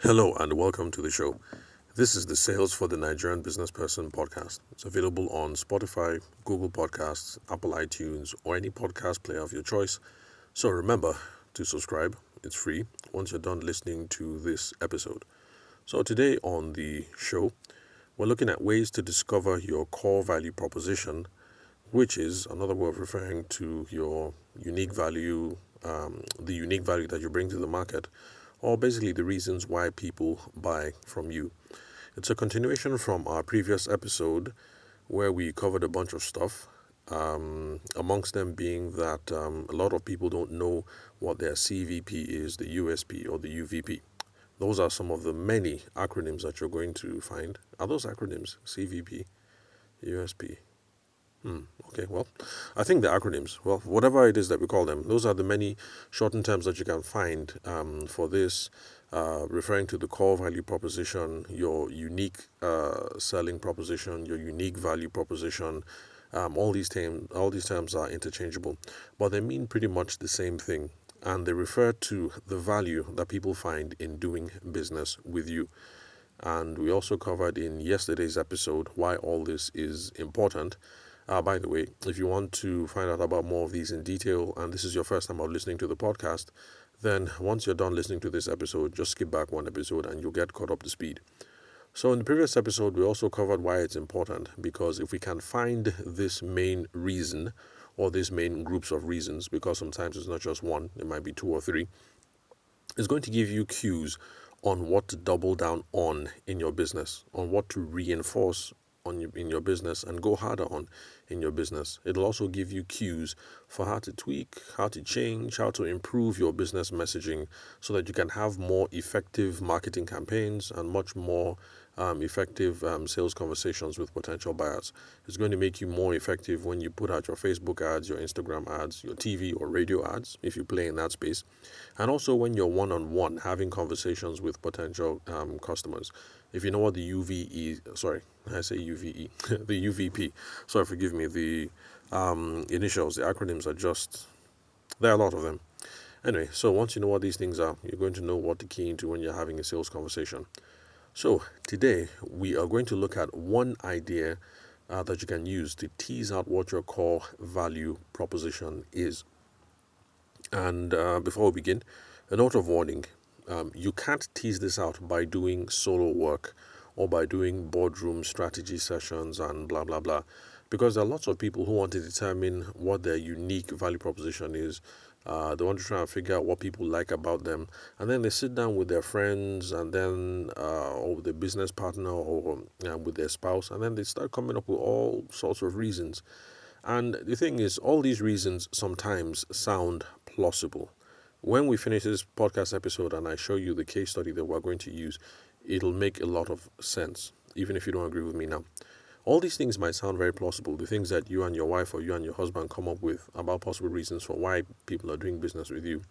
Hello and welcome to the show. This is the Sales for the Nigerian Business Person podcast. It's available on Spotify, Google Podcasts, Apple iTunes, or any podcast player of your choice. So remember to subscribe. It's free once you're done listening to this episode. So today on the show, we're looking at ways to discover your core value proposition, which is another way of referring to your unique value, the unique value that you bring to the market, or basically the reasons why people buy from you. It's a continuation from our previous episode where we covered a bunch of stuff, amongst them being that a lot of people don't know what their CVP is, the USP, or the UVP. Those are some of the many acronyms that you're going to find. Are those acronyms? CVP, USP. Okay, well, I think the acronyms, well, whatever it is that we call them, those are the many shortened terms that you can find for this, referring to the core value proposition, your unique selling proposition, your unique value proposition. All these terms are interchangeable, but they mean pretty much the same thing, and they refer to the value that people find in doing business with you. And we also covered in yesterday's episode why all this is important. By the way, if you want to find out about more of these in detail, and this is your first time of listening to the podcast, then once you're done listening to this episode, just skip back one episode and you'll get caught up to speed. So, in the previous episode, we also covered why it's important, because if we can find this main reason or these main groups of reasons, because sometimes it's not just one, it might be two or three, it's going to give you cues on what to double down on in your business, on what to reinforce in your business and go harder on in your business. It'll also give you cues for how to tweak, how to change, how to improve your business messaging so that you can have more effective marketing campaigns and much more effective sales conversations with potential buyers. It's going to make you more effective when you put out your Facebook ads, your Instagram ads, your TV or radio ads, if you play in that space, and also when you're one on one having conversations with potential customers. If you know what the UVE, sorry, I say UVE, the UVP, sorry, forgive me, the initials, the acronyms are just, there are a lot of them. Anyway, so once you know what these things are, you're going to know what to key into when you're having a sales conversation. So today we are going to look at one idea that you can use to tease out what your core value proposition is. And before we begin, a note of warning. You can't tease this out by doing solo work or by doing boardroom strategy sessions and blah, blah, blah. Because there are lots of people who want to determine what their unique value proposition is. They want to try and figure out what people like about them. And then they sit down with their friends and then, or with their business partner or with their spouse. And then they start coming up with all sorts of reasons. And the thing is, all these reasons sometimes sound plausible. When we finish this podcast episode and I show you the case study that we're going to use, it'll make a lot of sense, even if you don't agree with me now. All these things might sound very plausible, the things that you and your wife or you and your husband come up with about possible reasons for why people are doing business with you.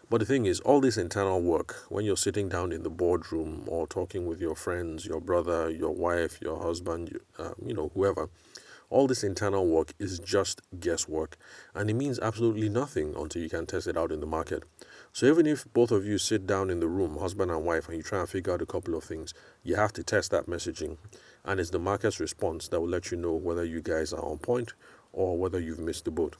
But the thing is, all this internal work, when you're sitting down in the boardroom or talking with your friends, your brother, your wife, your husband, whoever, all this internal work is just guesswork, and it means absolutely nothing until you can test it out in the market. So even if both of you sit down in the room, husband and wife, and you try and figure out a couple of things, you have to test that messaging, and it's the market's response that will let you know whether you guys are on point or whether you've missed the boat.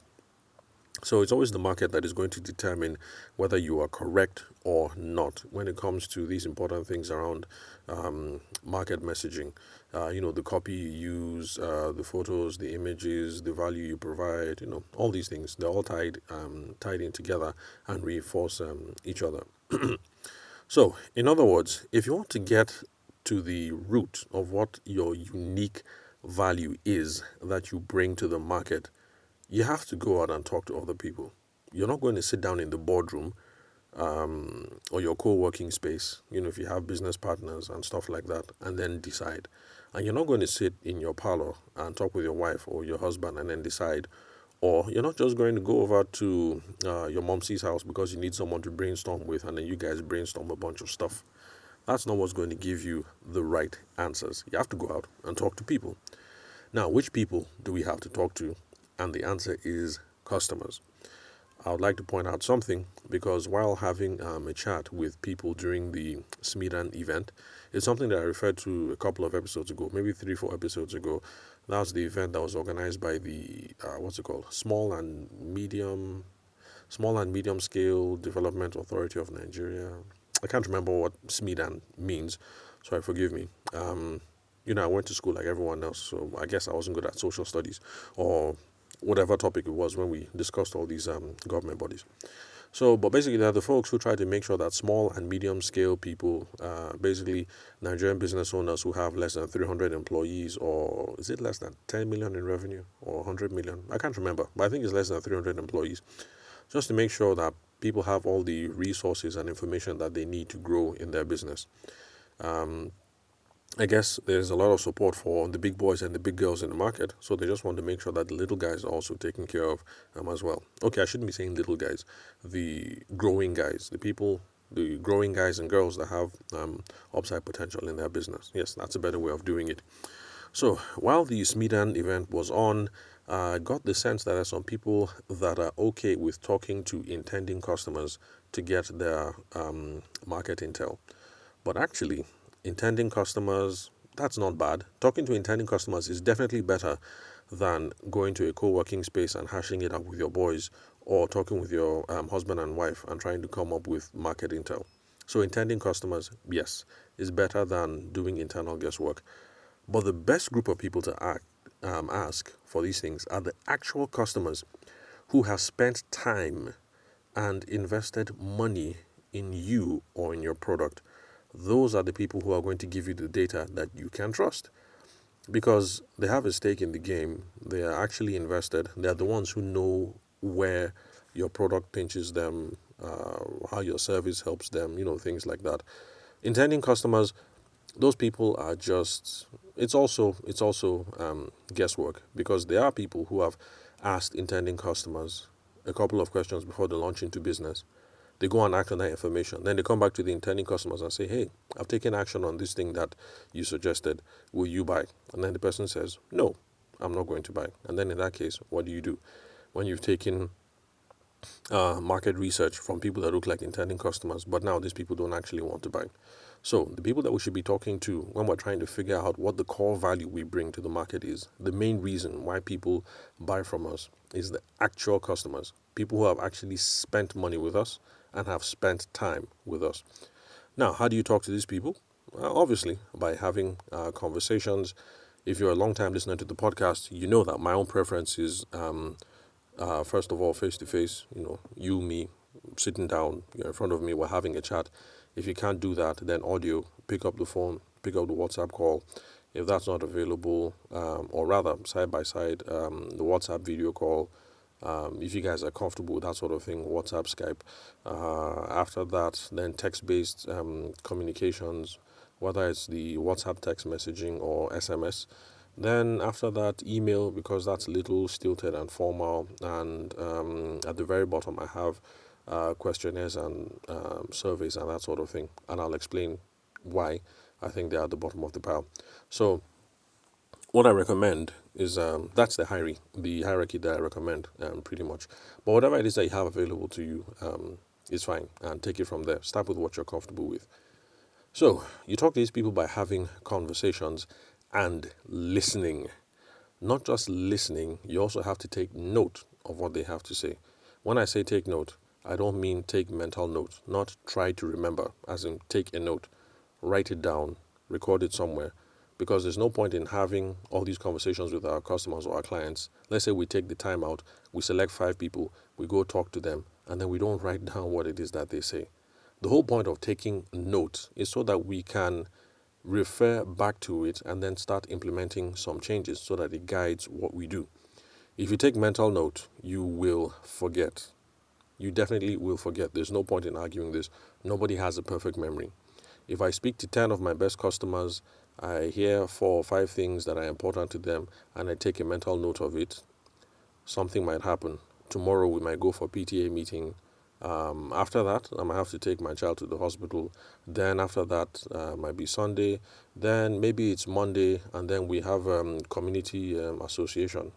So it's always the market that is going to determine whether you are correct or not when it comes to these important things around market messaging. The copy you use, the photos, the images, the value you provide. All these things. They're all tied in together and reinforce each other. So, in other words, if you want to get to the root of what your unique value is that you bring to the market, you have to go out and talk to other people. You're not going to sit down in the boardroom or your co-working space, if you have business partners and stuff like that, and then decide. And you're not going to sit in your parlor and talk with your wife or your husband and then decide. Or you're not just going to go over to your mom's house because you need someone to brainstorm with and then you guys brainstorm a bunch of stuff. That's not what's going to give you the right answers. You have to go out and talk to people. Now, which people do we have to talk to? And the answer is customers. I would like to point out something because while having a chat with people during the Smedan event, it's something that I referred to a couple of episodes ago, maybe 3, 4 episodes ago. That was the event that was organized by the what's it called, Small and Medium Scale Development Authority of Nigeria. I can't remember what Smedan means, so forgive me. I went to school like everyone else, so I guess I wasn't good at social studies or whatever topic it was when we discussed all these government bodies. So, but basically, they're the folks who try to make sure that small and medium scale people, basically Nigerian business owners who have less than 300 employees, or is it less than 10 million in revenue or 100 million? I can't remember, but I think it's less than 300 employees, just to make sure that people have all the resources and information that they need to grow in their business. I guess there's a lot of support for the big boys and the big girls in the market, so they just want to make sure that the little guys are also taken care of as well. Okay, I shouldn't be saying little guys, the growing guys, the growing guys and girls that have upside potential in their business. Yes, that's a better way of doing it. So while the Smedan event was on, I got the sense that there are some people that are okay with talking to intending customers to get their market intel. But actually, intending customers, that's not bad. Talking to intending customers is definitely better than going to a co working space and hashing it out with your boys or talking with your husband and wife and trying to come up with market intel. So, intending customers, yes, is better than doing internal guesswork. But the best group of people to ask for these things are the actual customers who have spent time and invested money in you or in your product. Those are the people who are going to give you the data that you can trust because they have a stake in the game. They are actually invested. They are the ones who know where your product pinches them, how your service helps them, things like that. Intending customers, those people are just. It's also guesswork because there are people who have asked intending customers a couple of questions before they launch into business. They go and act on that information. Then they come back to the intending customers and say, hey, I've taken action on this thing that you suggested. Will you buy? And then the person says, no, I'm not going to buy. And then in that case, what do you do? When you've taken market research from people that look like intending customers, but now these people don't actually want to buy. So the people that we should be talking to when we're trying to figure out what the core value we bring to the market is, the main reason why people buy from us is the actual customers, people who have actually spent money with us and have spent time with us. Now, how do you talk to these people? Obviously, by having conversations. If you're a long time listener to the podcast, you know that my own preference is first of all, face to face, you, me, sitting down in front of me, we're having a chat. If you can't do that, then audio, pick up the phone, pick up the WhatsApp call. If that's not available, or rather, side by side, the WhatsApp video call. If you guys are comfortable with that sort of thing, WhatsApp, Skype. After that, then text based communications, whether it's the WhatsApp text messaging or SMS. Then after that, email because that's a little stilted and formal. And at the very bottom, I have questionnaires and surveys and that sort of thing. And I'll explain why I think they're at the bottom of the pile. So what I recommend is that's the hierarchy that I recommend pretty much. But whatever it is that you have available to you is fine, and take it from there. Start with what you're comfortable with. So you talk to these people by having conversations and listening. Not just listening, you also have to take note of what they have to say. When I say take note, I don't mean take mental note, not try to remember, as in take a note, write it down, record it somewhere. Because there's no point in having all these conversations with our customers or our clients. Let's say we take the time out, we select 5 people, we go talk to them, and then we don't write down what it is that they say. The whole point of taking notes is so that we can refer back to it and then start implementing some changes so that it guides what we do. If you take mental note, you will forget. You definitely will forget. There's no point in arguing this. Nobody has a perfect memory. If I speak to 10 of my best customers, I hear 4 or 5 things that are important to them and I take a mental note of it, something might happen. Tomorrow we might go for a PTA meeting. After that, I might have to take my child to the hospital. Then after that, might be Sunday. Then maybe it's Monday, and then we have community association.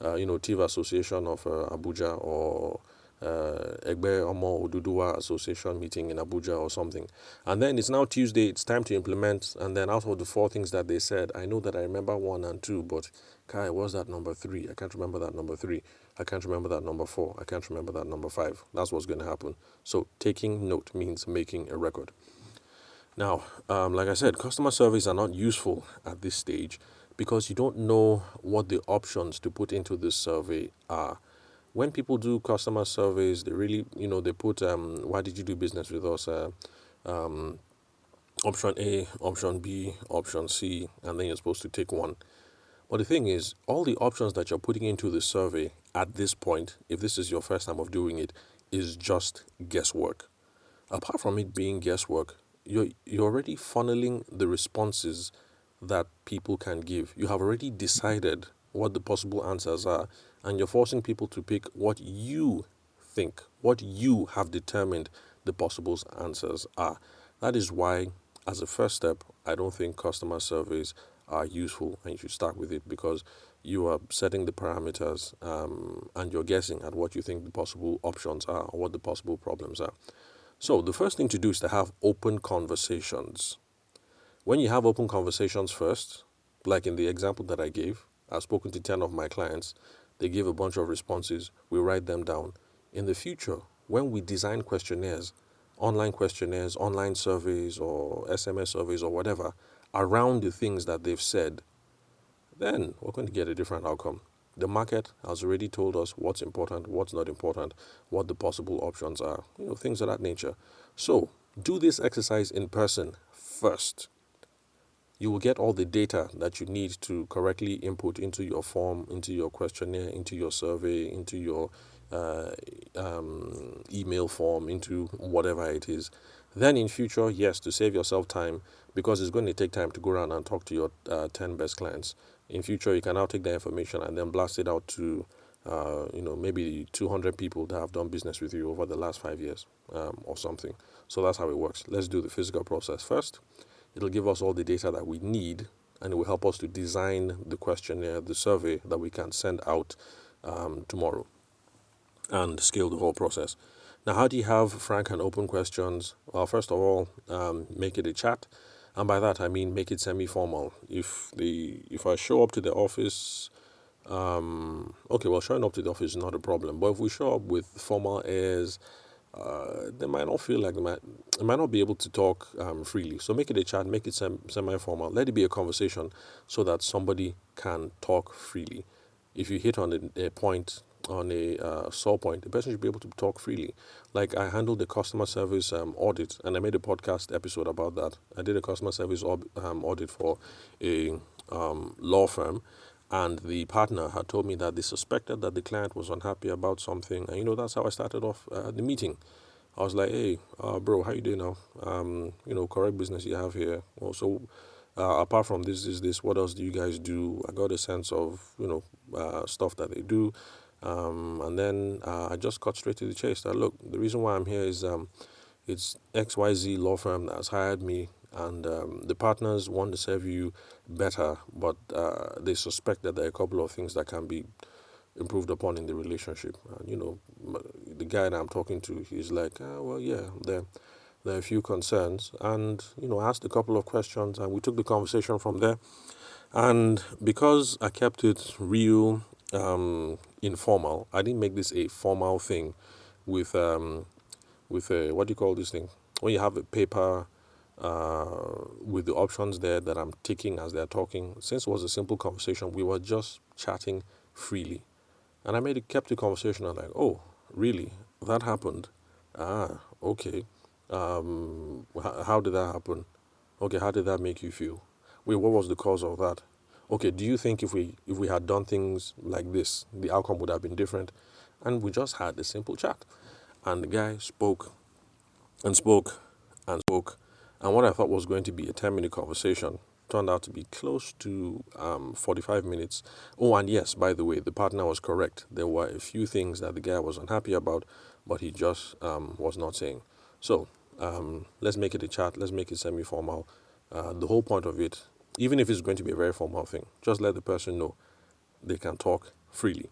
TIV Association of Abuja, or Egbe Omo Oduduwa Association meeting in Abuja or something. And then it's now Tuesday, it's time to implement. And then out of the four things that they said, I know that I remember one and two, but Kai, what's that number three? I can't remember that number three. I can't remember that number four. I can't remember that number five. That's what's going to happen. So taking note means making a record. Now, like I said, customer surveys are not useful at this stage because you don't know what the options to put into this survey are. When people do customer surveys, they really, they put, why did you do business with us? Option A, option B, option C, and then you're supposed to take one. But the thing is, all the options that you're putting into the survey at this point, if this is your first time of doing it, is just guesswork. Apart from it being guesswork, you're already funneling the responses that people can give. You have already decided what the possible answers are, and you're forcing people to pick what you think, what you have determined the possible answers are. That is why, as a first step, I don't think customer surveys are useful, and you should start with it because you are setting the parameters, and you're guessing at what you think the possible options are or what the possible problems are. So the first thing to do is to have open conversations. When you have open conversations first, like in the example that I gave, I've spoken to 10 of my clients. They give a bunch of responses. We write them down. In the future, when we design questionnaires, online surveys, or SMS surveys, or whatever, around the things that they've said, then we're going to get a different outcome. The market has already told us what's important, what's not important, what the possible options are, things of that nature. So do this exercise in person first. You will get all the data that you need to correctly input into your form, into your questionnaire, into your survey, into your email form, into whatever it is. Then in future, yes, to save yourself time, because it's going to take time to go around and talk to your 10 best clients. In future, you can now take the information and then blast it out to maybe 200 people that have done business with you over the last 5 years, or something. So that's how it works. Let's do the physical process first. It'll give us all the data that we need, and it will help us to design the questionnaire, the survey that we can send out tomorrow, and scale the whole process. Now, how do you have frank and open questions? Well, first of all, make it a chat, and by that I mean make it semi-formal. If I show up to the office, showing up to the office is not a problem. But if we show up with formal airs, they might not feel like they might not be able to talk freely. So make it a chat, make it semi-formal. Let it be a conversation so that somebody can talk freely. If you hit on a point, on a sore point, the person should be able to talk freely. Like I handled the customer service audit, and I made a podcast episode about that. I did a customer service audit for a law firm, and the partner had told me that they suspected that the client was unhappy about something. And that's how I started off the meeting. I was like, hey, bro, how you doing now? Correct business you have here. Also, apart from this, what else do you guys do? I got a sense of, stuff that they do. And then I just cut straight to the chase. That, look, the reason why I'm here is it's XYZ law firm that has hired me, and the partners want to serve you better, but they suspect that there are a couple of things that can be improved upon in the relationship. And, the guy that I'm talking to, he's like, there are a few concerns, and asked a couple of questions, and we took the conversation from there. And because I kept it real, informal, I didn't make this a formal thing with a, what do you call this thing? When you have a paper with the options there that I'm ticking as they're talking. Since it was a simple conversation, we were just chatting freely. And I kept the conversation. I'm like, oh, really? That happened? Ah, okay. How did that happen? Okay, how did that make you feel? Wait, what was the cause of that? Okay, do you think if we had done things like this, the outcome would have been different? And we just had a simple chat. And the guy spoke and spoke and spoke. And what I thought was going to be a 10-minute conversation turned out to be close to 45 minutes. Oh, and yes, by the way, the partner was correct. There were a few things that the guy was unhappy about, but he just was not saying. So let's make it a chat. Let's make it semi-formal. The whole point of it, even if it's going to be a very formal thing, just let the person know they can talk freely.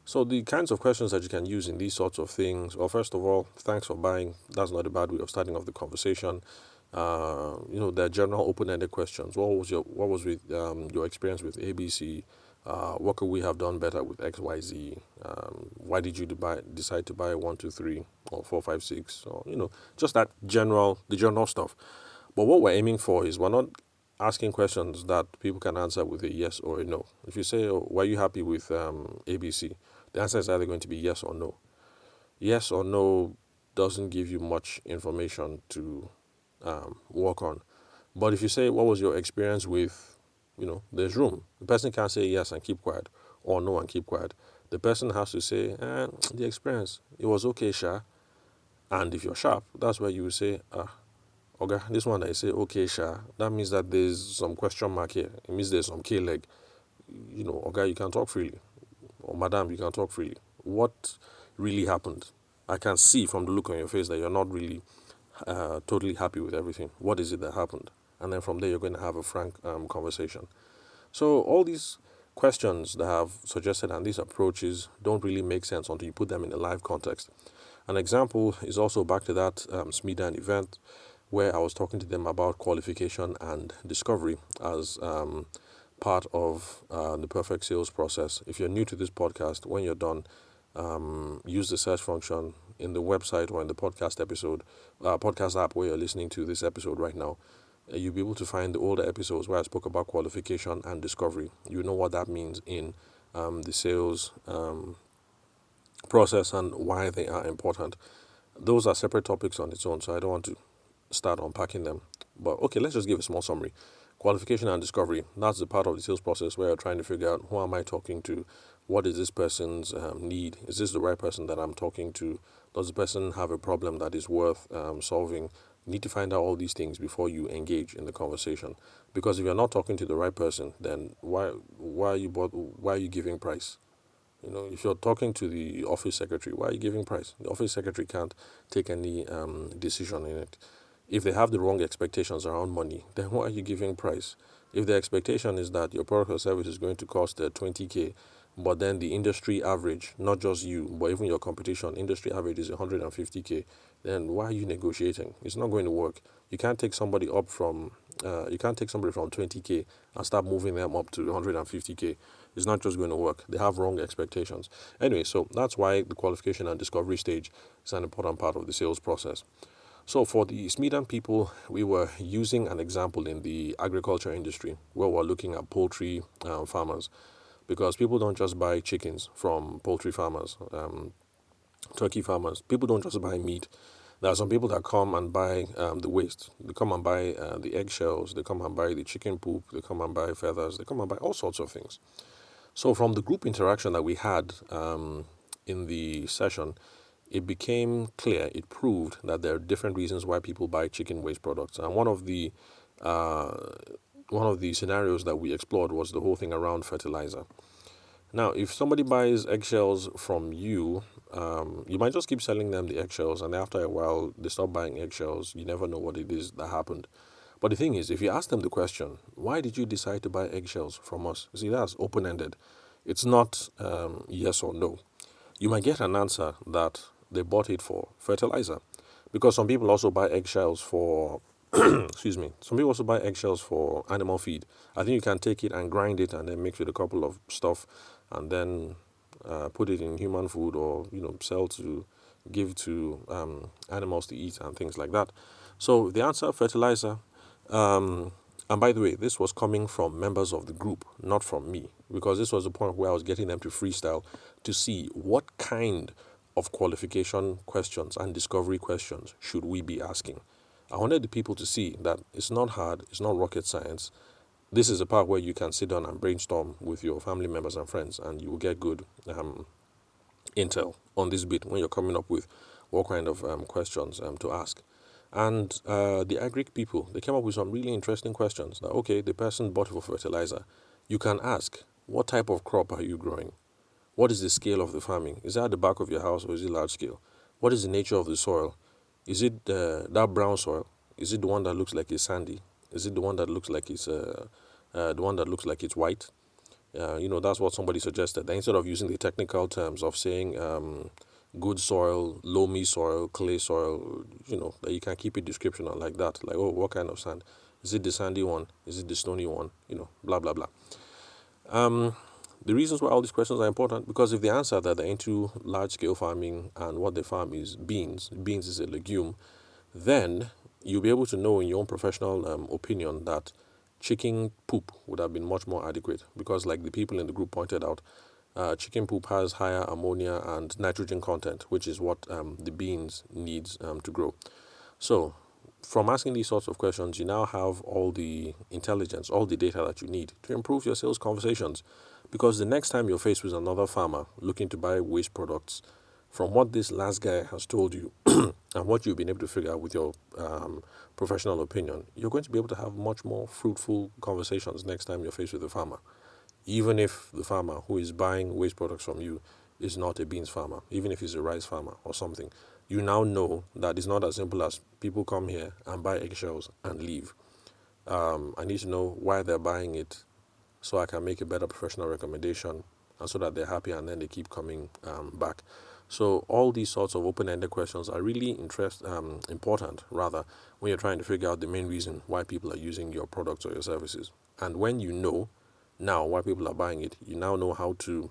So the kinds of questions that you can use in these sorts of things, well, first of all, thanks for buying. That's not a bad way of starting off the conversation. The general open-ended questions. What was your experience with ABC? What could we have done better with XYZ? Why did you decide to buy 1, 2, 3 or 4, 5, 6? Or just the general stuff. But what we're aiming for is we're not asking questions that people can answer with a yes or a no. If you say, oh, were you happy with ABC? The answer is either going to be yes or no. Yes or no doesn't give you much information to work on. But if you say, what was your experience with, there's room. The person can't say yes and keep quiet or no and keep quiet. The person has to say, the experience, it was okay, Sha. And if you're sharp, that's where you will say, okay, this one I say, okay, Sha. That means that there's some question mark here. It means there's some K leg. Okay, you can talk freely. Or madam, you can talk freely. What really happened? I can see from the look on your face that you're not really totally happy with everything. What is it that happened? And then from there, you're going to have a frank conversation. So all these questions that I have suggested and these approaches don't really make sense until you put them in a live context. An example is also back to that Smedan event where I was talking to them about qualification and discovery as part of the perfect sales process. If you're new to this podcast, when you're done, use the search function in the website or in the podcast app where you're listening to this episode right now. You'll be able to find the older episodes where I spoke about qualification and discovery. You know what that means in the sales process and why they are important. Those are separate topics on its own, so I don't want to start unpacking them. But okay, let's just give a small summary. Qualification and discovery, that's the part of the sales process where you're trying to figure out who am I talking to? What is this person's need? Is this the right person that I'm talking to? Does the person have a problem that is worth solving? You need to find out all these things before you engage in the conversation. Because if you're not talking to the right person, then why are you giving price? If you're talking to the office secretary, why are you giving price? The office secretary can't take any decision in it. If they have the wrong expectations around money, then why are you giving price? If the expectation is that your product or service is going to cost 20K, but then the industry average, not just you, but even your competition, industry average is 150K, then why are you negotiating? It's not going to work. You can't take somebody from 20K and start moving them up to 150K. It's not just going to work. They have wrong expectations. Anyway, so that's why the qualification and discovery stage is an important part of the sales process. So for the Smedan people, we were using an example in the agriculture industry where we're looking at poultry farmers, because people don't just buy chickens from poultry farmers, turkey farmers. People don't just buy meat. There are some people that come and buy the waste. They come and buy the eggshells. They come and buy the chicken poop. They come and buy feathers. They come and buy all sorts of things. So from the group interaction that we had in the session, it became clear, it proved that there are different reasons why people buy chicken waste products. And one of the scenarios that we explored was the whole thing around fertilizer. Now, if somebody buys eggshells from you, you might just keep selling them the eggshells, and after a while, they stop buying eggshells. You never know what it is that happened. But the thing is, if you ask them the question, why did you decide to buy eggshells from us? See, that's open-ended. It's not yes or no. You might get an answer that they bought it for fertilizer. Because some people also buy eggshells for, excuse me, some people also buy eggshells for animal feed. I think you can take it and grind it and then mix with a couple of stuff and then put it in human food or, give to animals to eat and things like that. So the answer, fertilizer. And by the way, this was coming from members of the group, not from me, because this was the point where I was getting them to freestyle to see what kind of qualification questions and discovery questions should we be asking. I wanted the people to see that it's not hard, it's not rocket science. This is a part where you can sit down and brainstorm with your family members and friends, and you will get good intel on this bit when you're coming up with what kind of questions to ask. And the agric people, they came up with some really interesting questions. That, okay, the person bought it for fertilizer. You can ask, what type of crop are you growing? What is the scale of the farming? Is that at the back of your house or is it large scale? What is the nature of the soil? Is it that brown soil? Is it the one that looks like it's sandy? Is it the one that looks like it's white? That's what somebody suggested. Instead of using the technical terms of saying good soil, loamy soil, clay soil, that you can keep it descriptional like that. Like, oh, what kind of sand? Is it the sandy one? Is it the stony one? Blah, blah, blah. The reasons why all these questions are important, because if they answer that they're into large scale farming and what they farm is beans is a legume, then you'll be able to know in your own professional opinion that chicken poop would have been much more adequate, because like the people in the group pointed out, chicken poop has higher ammonia and nitrogen content, which is what the beans needs to grow. So from asking these sorts of questions, you now have all the intelligence, all the data that you need to improve your sales conversations. Because the next time you're faced with another farmer looking to buy waste products, from what this last guy has told you and what you've been able to figure out with your professional opinion, you're going to be able to have much more fruitful conversations next time you're faced with a farmer. Even if the farmer who is buying waste products from you is not a beans farmer, even if he's a rice farmer or something, you now know that it's not as simple as people come here and buy eggshells and leave. I need to know why they're buying it so I can make a better professional recommendation and so that they're happy and then they keep coming back. So all these sorts of open-ended questions are really important, rather, when you're trying to figure out the main reason why people are using your products or your services. And when you know now why people are buying it, you now know how to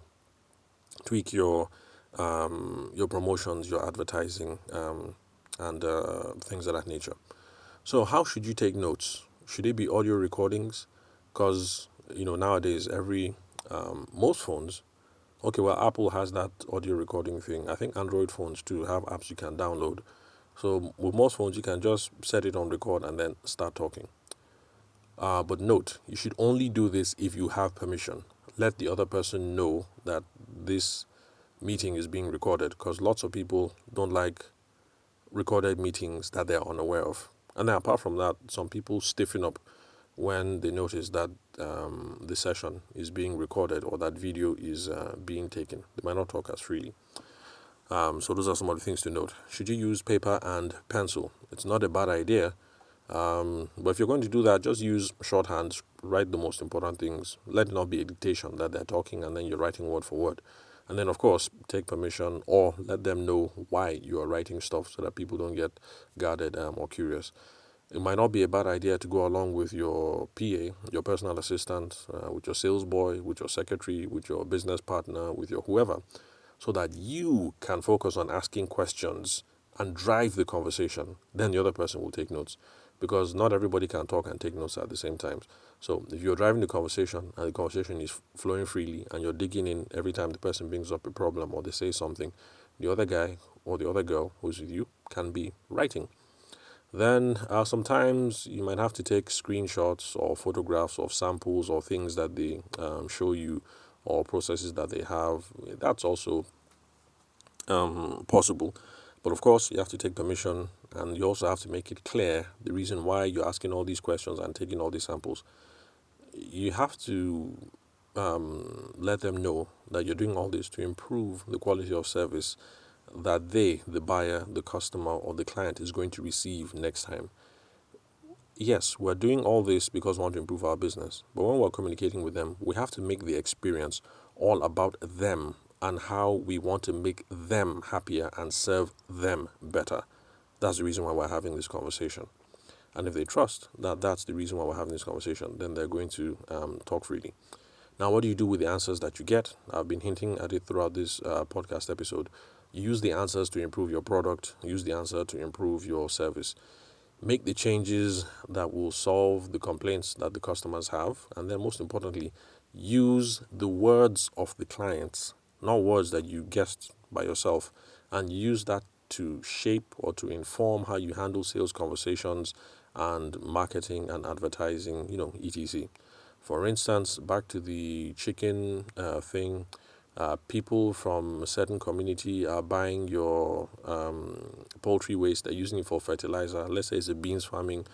tweak your promotions, your advertising, and things of that nature. So how should you take notes? Should it be audio recordings? Because nowadays most phones. Okay, well, Apple has that audio recording thing. I think Android phones too have apps you can download. So with most phones, you can just set it on record and then start talking. But note, you should only do this if you have permission. Let the other person know that this meeting is being recorded, because lots of people don't like recorded meetings that they're unaware of. And then apart from that, some people stiffen up when they notice that the session is being recorded or that video is being taken. They might not talk as freely. So those are some of the things to note. Should you use paper and pencil? It's not a bad idea. But if you're going to do that, just use shorthand, write the most important things. Let it not be a dictation that they're talking and then you're writing word for word. And then, of course, take permission or let them know why you are writing stuff so that people don't get guarded or curious. It might not be a bad idea to go along with your PA, your personal assistant, with your sales boy, with your secretary, with your business partner, with your whoever, so that you can focus on asking questions and drive the conversation. Then the other person will take notes, because not everybody can talk and take notes at the same time. So if you're driving the conversation and the conversation is flowing freely and you're digging in every time the person brings up a problem or they say something, the other guy or the other girl who's with you can be writing. Then sometimes you might have to take screenshots or photographs of samples or things that they show you or processes that they have. That's also possible. But of course, you have to take permission, and you also have to make it clear the reason why you're asking all these questions and taking all these samples. You have to let them know that you're doing all this to improve the quality of service that they, the buyer, the customer, or the client, is going to receive next time. Yes, we're doing all this because we want to improve our business. But when we're communicating with them, we have to make the experience all about them and how we want to make them happier and serve them better. That's the reason why we're having this conversation. And if they trust that that's the reason why we're having this conversation, then they're going to talk freely. Now, what do you do with the answers that you get? I've been hinting at it throughout this podcast episode. Use the answers to improve your product. Use the answer to improve your service. Make the changes that will solve the complaints that the customers have. And then most importantly, use the words of the clients, not words that you guessed by yourself, and use that to shape or to inform how you handle sales conversations and marketing and advertising, etc. For instance, back to the chicken thing, people from a certain community are buying your poultry waste, they're using it for fertilizer. Let's say it's a beans farming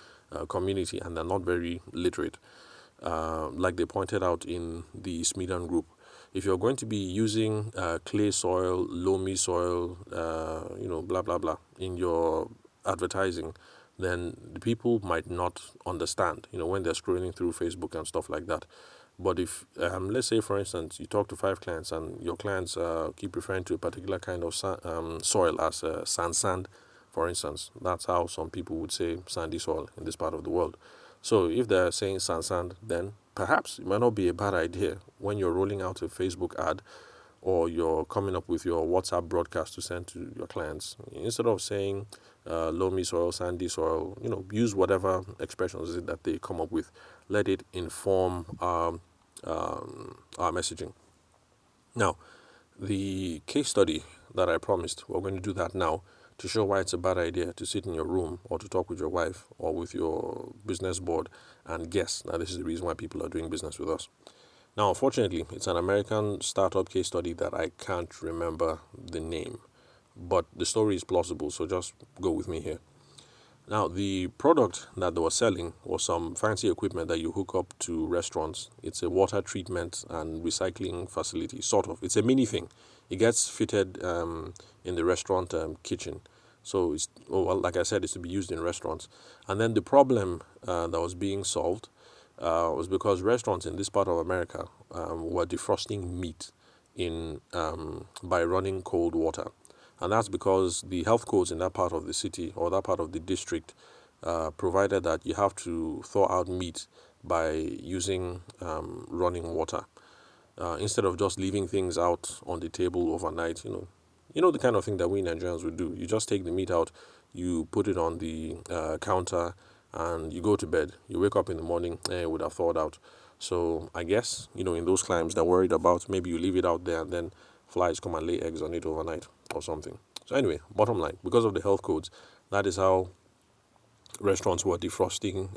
community and they're not very literate. Like they pointed out in the Smedan group, if you're going to be using clay soil, loamy soil, blah, blah, blah, in your advertising, then the people might not understand, when they're scrolling through Facebook and stuff like that. But if, let's say, for instance, you talk to 5 clients and your clients keep referring to a particular kind of soil as sand, for instance, that's how some people would say sandy soil in this part of the world. So if they're saying sand, then perhaps it might not be a bad idea when you're rolling out a Facebook ad or you're coming up with your WhatsApp broadcast to send to your clients. Instead of saying loamy soil, sandy soil, use whatever expressions that they come up with. Let it inform our messaging. Now, the case study that I promised, we're going to do that now to show why it's a bad idea to sit in your room or to talk with your wife or with your business board and guess that this is the reason why people are doing business with us. Now, unfortunately, it's an American startup case study that I can't remember the name, but the story is plausible, so just go with me here. Now, the product that they were selling was some fancy equipment that you hook up to restaurants. It's a water treatment and recycling facility, sort of. It's a mini thing. It gets fitted in the restaurant kitchen. So, like I said, it's to be used in restaurants. And then the problem that was being solved was because restaurants in this part of America were defrosting meat in by running cold water. And that's because the health codes in that part of the city or that part of the district provided that you have to thaw out meat by using running water instead of just leaving things out on the table overnight. The kind of thing that we Nigerians would do. You just take the meat out, you put it on the counter, and you go to bed. You wake up in the morning and it would have thawed out. So I guess in those climes they're worried about maybe you leave it out there and then flies come and lay eggs on it overnight or something. So anyway, bottom line, because of the health codes, that is how restaurants were defrosting,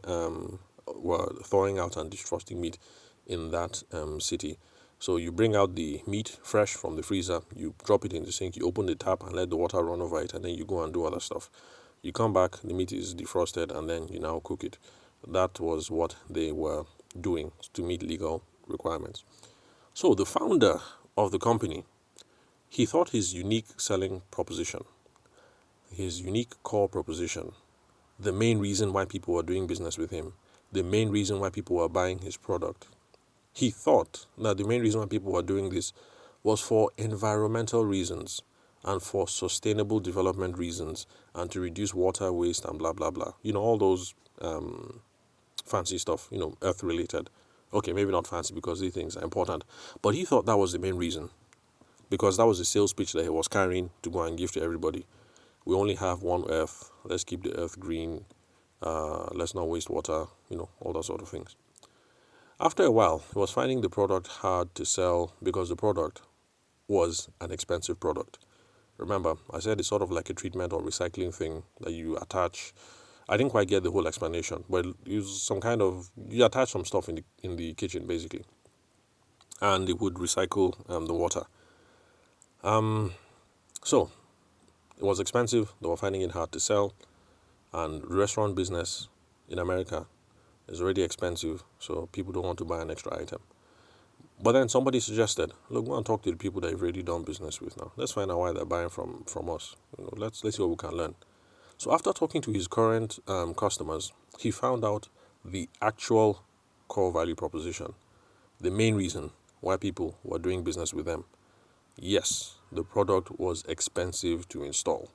were thawing out and defrosting meat in that city. So you bring out the meat fresh from the freezer, you drop it in the sink, you open the tap and let the water run over it, and then you go and do other stuff. You come back, the meat is defrosted, and then you now cook it. That was what they were doing to meet legal requirements. So the founder of the company, he thought his unique selling proposition, his unique core proposition, the main reason why people were doing business with him, the main reason why people were buying his product. He thought that the main reason why people were doing this was for environmental reasons and for sustainable development reasons and to reduce water waste and blah, blah, blah. All those fancy stuff, earth related. Okay, maybe not fancy because these things are important. But he thought that was the main reason because that was the sales pitch that he was carrying to go and give to everybody. We only have one earth. Let's keep the earth green. Let's not waste water, all that sort of things. After a while, he was finding the product hard to sell because the product was an expensive product. Remember, I said it's sort of like a treatment or recycling thing that you attach. I didn't quite get the whole explanation, but you attach some stuff in the kitchen basically, and it would recycle the water. So it was expensive. They were finding it hard to sell, and restaurant business in America is already expensive, so people don't want to buy an extra item. But then somebody suggested, look, go and talk to the people that you've already done business with now. Let's find out why they're buying from us. Let's see what we can learn. So after talking to his current customers, he found out the actual core value proposition, the main reason why people were doing business with them. Yes, the product was expensive to install.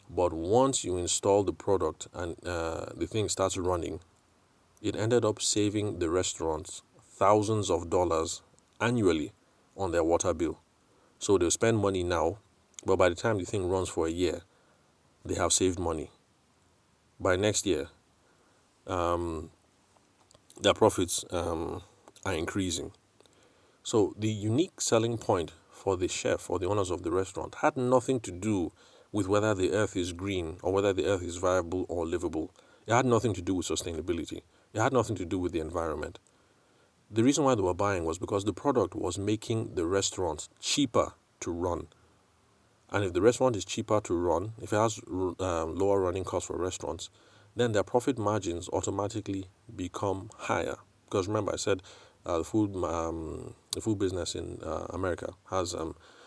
But once you install the product and the thing starts running, it ended up saving the restaurants thousands of dollars annually on their water bill. So they'll spend money now, but by the time the thing runs for a year, they have saved money. By next year, their profits are increasing. So the unique selling point for the chef or the owners of the restaurant had nothing to do with whether the earth is green or whether the earth is viable or livable. It had nothing to do with sustainability. It had nothing to do with the environment. The reason why they were buying was because the product was making the restaurant cheaper to run. And if the restaurant is cheaper to run, if it has lower running costs for restaurants, then their profit margins automatically become higher. Because remember, I said the food business in America has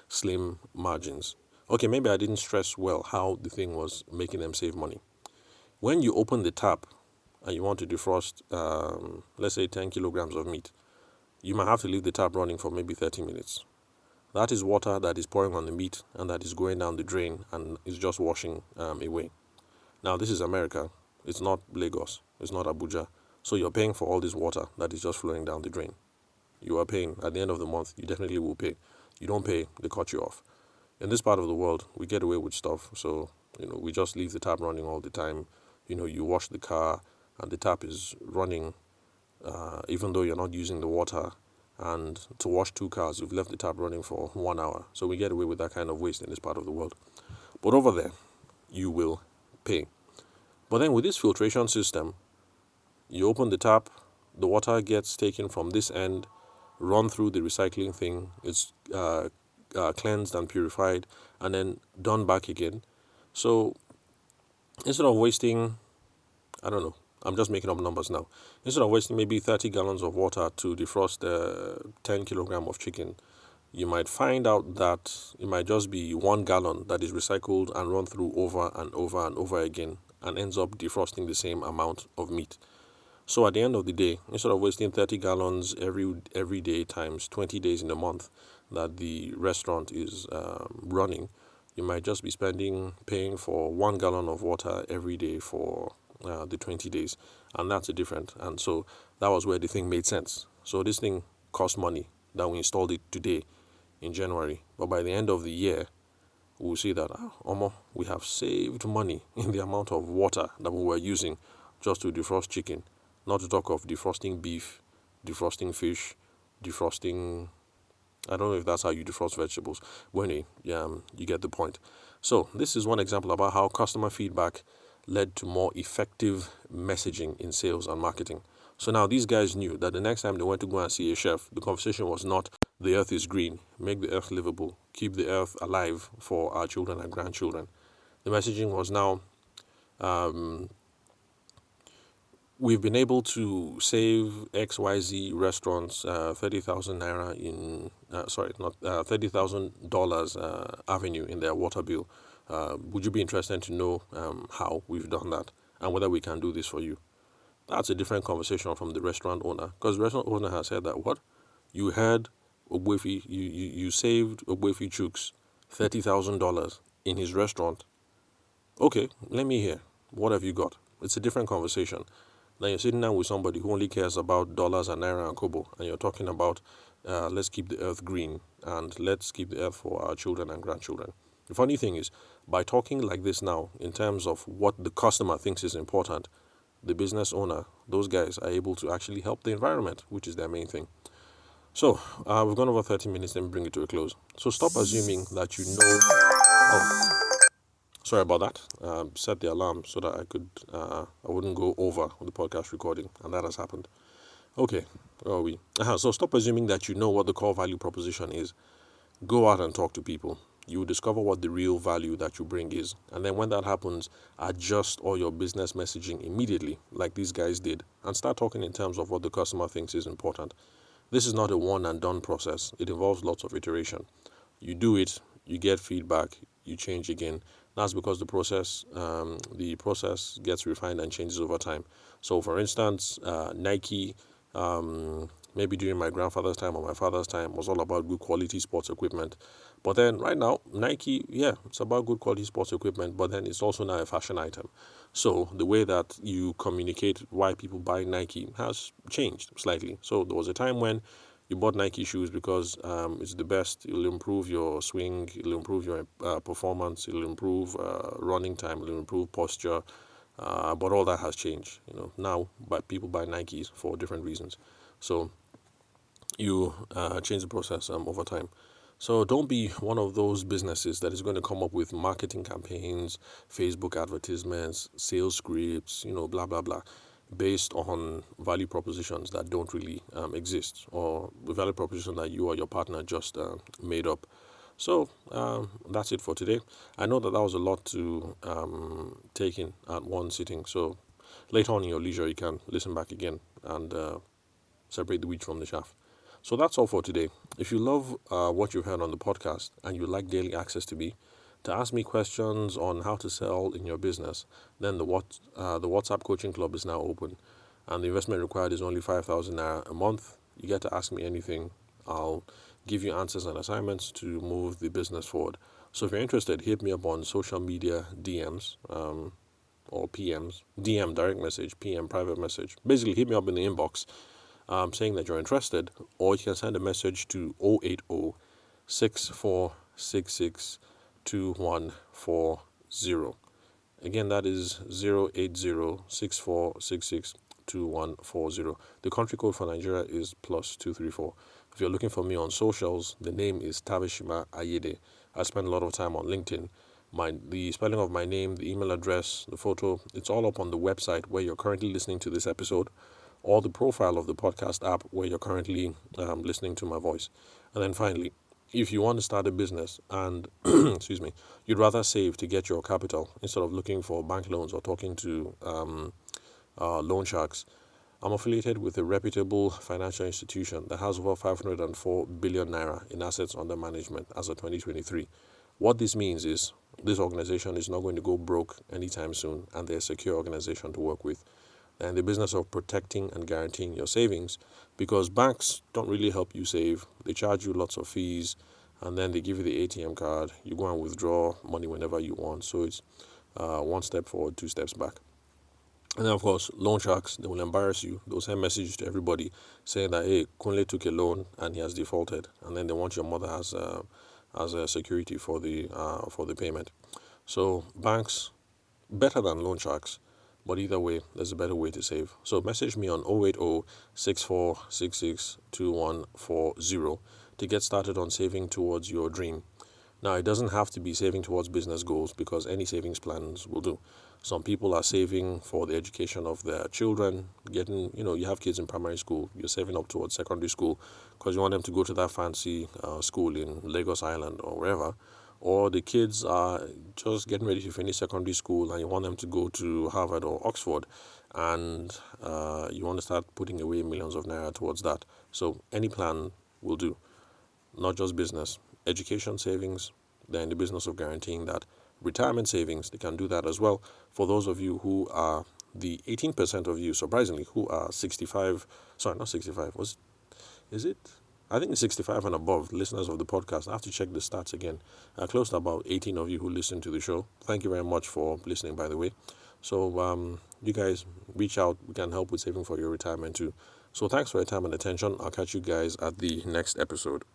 slim margins. Okay, maybe I didn't stress well how the thing was making them save money. When you open the tap and you want to defrost, let's say 10 kilograms of meat, you might have to leave the tap running for maybe 30 minutes. That is water that is pouring on the meat and that is going down the drain and is just washing away. Now, this is America. It's not Lagos. It's not Abuja. So you're paying for all this water that is just flowing down the drain. You are paying. At the end of the month, you definitely will pay. You don't pay, they cut you off. In this part of the world, we get away with stuff. So, we just leave the tap running all the time. You wash the car and the tap is running even though you're not using the water. And to wash 2 cars, you've left the tap running for 1 hour. So we get away with that kind of waste in this part of the world. But over there, you will pay. But then with this filtration system, you open the tap, the water gets taken from this end, run through the recycling thing, it's cleansed and purified, and then done back again. So instead of wasting, I don't know, I'm just making up numbers now. Instead of wasting maybe 30 gallons of water to defrost 10 kilogram of chicken, you might find out that it might just be 1 gallon that is recycled and run through over and over and over again and ends up defrosting the same amount of meat. So at the end of the day, instead of wasting 30 gallons every day times 20 days in a month that the restaurant is running, you might just be paying for 1 gallon of water every day for the 20 days. And that's a different. And so that was where the thing made sense. So this thing cost money that we installed it today in January. But by the end of the year, we'll see that we have saved money in the amount of water that we were using just to defrost chicken. Not to talk of defrosting beef, defrosting fish, defrosting, I don't know if that's how you defrost vegetables. But anyway, you get the point. So this is one example about how customer feedback led to more effective messaging in sales and marketing. So now these guys knew that the next time they went to go and see a chef, the conversation was not, the earth is green, make the earth livable, keep the earth alive for our children and grandchildren. The messaging was now, we've been able to save XYZ restaurants 30,000 naira $30,000 avenue in their water bill. Would you be interested to know how we've done that and whether we can do this for you? That's a different conversation from the restaurant owner, because the restaurant owner has said that, what? You heard Ogbuefi, you saved Ogbuefi Chooks $30,000 in his restaurant. Okay, let me hear. What have you got? It's a different conversation. Now you're sitting down with somebody who only cares about dollars and naira and kobo, and you're talking about let's keep the earth green and let's keep the earth for our children and grandchildren. The funny thing is, by talking like this now, in terms of what the customer thinks is important, the business owner, those guys are able to actually help the environment, which is their main thing. So we've gone over 30 minutes, let me bring it to a close. So stop assuming that you know. Oh, sorry about that. Set the alarm so that I wouldn't go over the podcast recording, and that has happened. Okay, where are we? So stop assuming that you know what the core value proposition is. Go out and talk to people. You will discover what the real value that you bring is. And then when that happens, adjust all your business messaging immediately, like these guys did, and start talking in terms of what the customer thinks is important. This is not a one and done process. It involves lots of iteration. You do it, you get feedback, you change again. That's because the process gets refined and changes over time. So for instance, Nike, maybe during my grandfather's time or my father's time, was all about good quality sports equipment. But then right now, Nike, it's about good quality sports equipment, but then it's also now a fashion item. So the way that you communicate why people buy Nike has changed slightly. So there was a time when you bought Nike shoes because it's the best. It'll improve your swing. It'll improve your performance. It'll improve running time. It'll improve posture. But all that has changed. Now, people buy Nikes for different reasons. So you change the process over time. So don't be one of those businesses that is going to come up with marketing campaigns, Facebook advertisements, sales scripts, blah, blah, blah, based on value propositions that don't really exist, or the value proposition that you or your partner just made up. So that's it for today. I know that was a lot to take in at one sitting. So later on in your leisure, you can listen back again and separate the wheat from the chaff. So that's all for today. If you love what you've heard on the podcast and you like daily access to me, to ask me questions on how to sell in your business, then the WhatsApp coaching club is now open, and the investment required is only 5,000 naira a month. You get to ask me anything. I'll give you answers and assignments to move the business forward. So if you're interested, hit me up on social media DMs or PMs, DM direct message, PM private message. Basically, hit me up in the inbox saying that you're interested, or you can send a message to 080 6466 2140. Again, that is 080 The country code for Nigeria is +234. If you're looking for me on socials, the name is Tabishima Ayede. I spend a lot of time on LinkedIn. The spelling of my name, the email address, the photo, it's all up on the website where you're currently listening to this episode, or the profile of the podcast app where you're currently listening to my voice. And then finally, if you want to start a business and excuse me, you'd rather save to get your capital instead of looking for bank loans or talking to loan sharks, I'm affiliated with a reputable financial institution that has over 504 billion naira in assets under management as of 2023. What this means is this organization is not going to go broke anytime soon, and they're a secure organization to work with. And the business of protecting and guaranteeing your savings, because banks don't really help you save. They charge you lots of fees, and then they give you the ATM card. You go and withdraw money whenever you want. So it's one step forward, two steps back. And then, of course, loan sharks, they will embarrass you. They'll send messages to everybody saying that, hey, Kunle took a loan and he has defaulted. And then they want your mother as a security for the payment. So banks, better than loan sharks. But either way, there's a better way to save. So message me on 080 6466 2140 to get started on saving towards your dream. Now, it doesn't have to be saving towards business goals, because any savings plans will do. Some people are saving for the education of their children, you have kids in primary school, you're saving up towards secondary school because you want them to go to that fancy school in Lagos Island or wherever. Or the kids are just getting ready to finish secondary school and you want them to go to Harvard or Oxford, and you want to start putting away millions of naira towards that. So any plan will do, not just business. Education savings, they're in the business of guaranteeing that. Retirement savings, they can do that as well. For those of you who are the 18% of you, surprisingly, who are 65, sorry, not 65, is it? I think it's 65 and above listeners of the podcast. I have to check the stats again. Close to about 18 of you who listen to the show. Thank you very much for listening, by the way. So you guys reach out. We can help with saving for your retirement too. So thanks for your time and attention. I'll catch you guys at the next episode.